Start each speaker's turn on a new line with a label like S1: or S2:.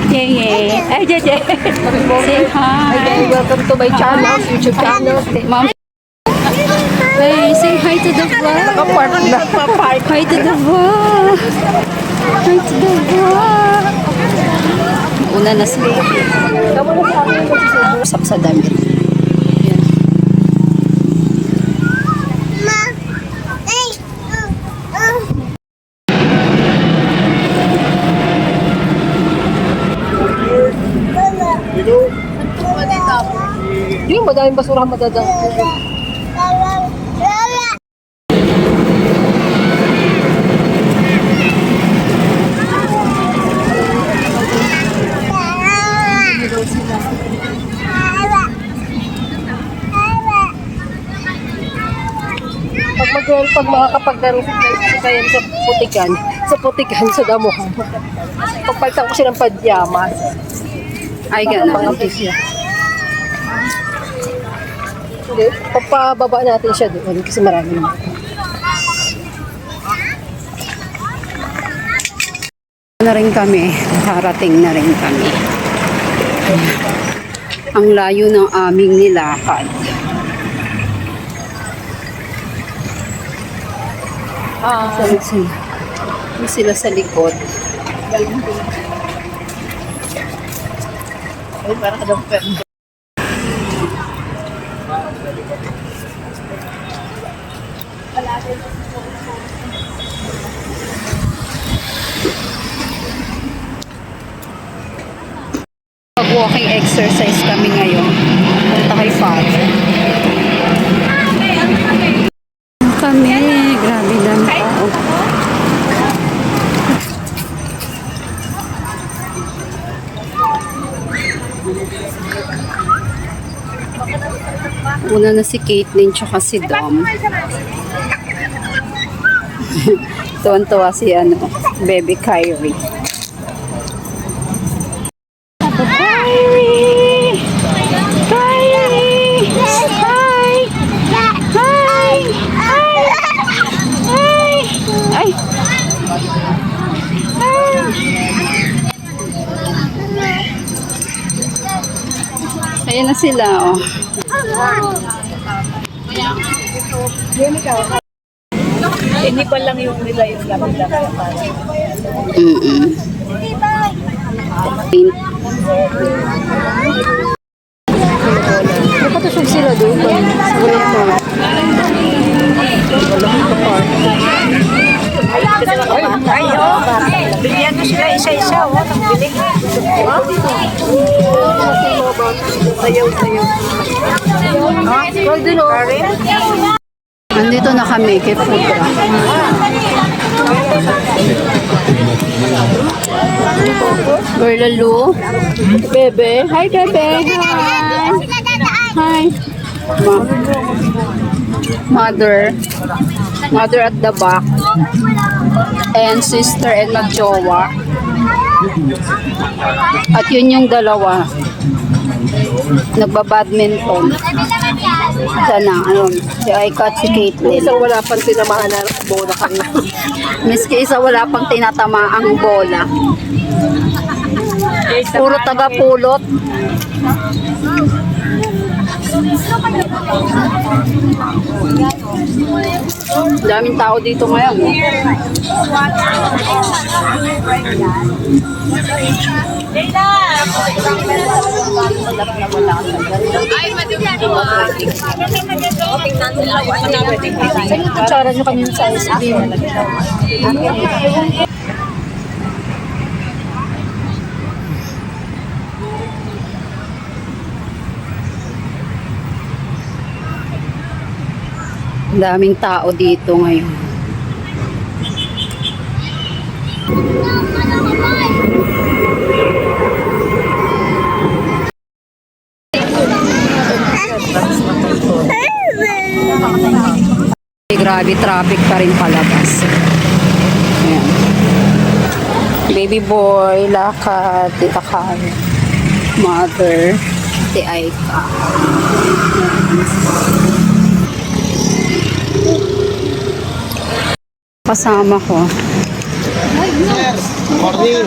S1: Yay! Ay, Jeje! Say hi!
S2: Okay, welcome to my channel, YouTube channel.
S1: Mom! Hey, say hi to the vlog!
S2: Nakapark na.
S1: Hi to the vlog! Hi to the vlog! Una na sila. Usap sa damit. Yan.
S2: Yung madaming basura madadang. Pag makakapaglaro kayo sa putikan, sa damuhan. Pagpalitan ko siya ng pajamas.
S1: Ay, gano'n.
S2: Pangapis niya. Hindi, pagpababa natin siya doon kasi marami naman.
S1: Na rin kami. Harating na rin kami. Ang layo ng aming nilakad. Sila sa likod.
S2: Ay, parang kadang pwede.
S1: Walking exercise kami ngayon. Punta kay Father. Kami, grabe lang tao. Una na si Caitlyn tsaka si Dom. Tuwan-tuwa si Baby Kyrie. Kyrie! Kyrie! Hi! Hi! Hi! Hi! Ay! Ayan na sila, oh.
S2: Hindi pa lang yung nila yung lapit-lapit. Napatusog sila doon. Walang park. Walang park. Ay, oh. Bigyan ko sila isa-isa, oh. Nagbiling. Sayaw-sayaw. Huwag din, oh.
S1: Nandito na kami kay Putra. Berlalu. Bebe. Hi, Bebe. Hi. Hi. Mother. Mother at the back. And sister and magjowa. At yun yung dalawa. Nagbabadminton. Sana, si Aika at si Caitlyn.
S2: Isang wala pang tinamaan na bola kanina.
S1: Miski isa wala pang tinatamaang bola. Puro taga-pulot. Daming tao dito ngayon.
S2: Ay, madumi ito ah. Saan yung kutsara nyo kanina sa SB?
S1: Daming tao dito ngayon. Grabe, traffic pa rin palabas. Ayan. Baby boy, lakad, tita Kar, mother, si Aika. Kasama ko.
S3: Morning.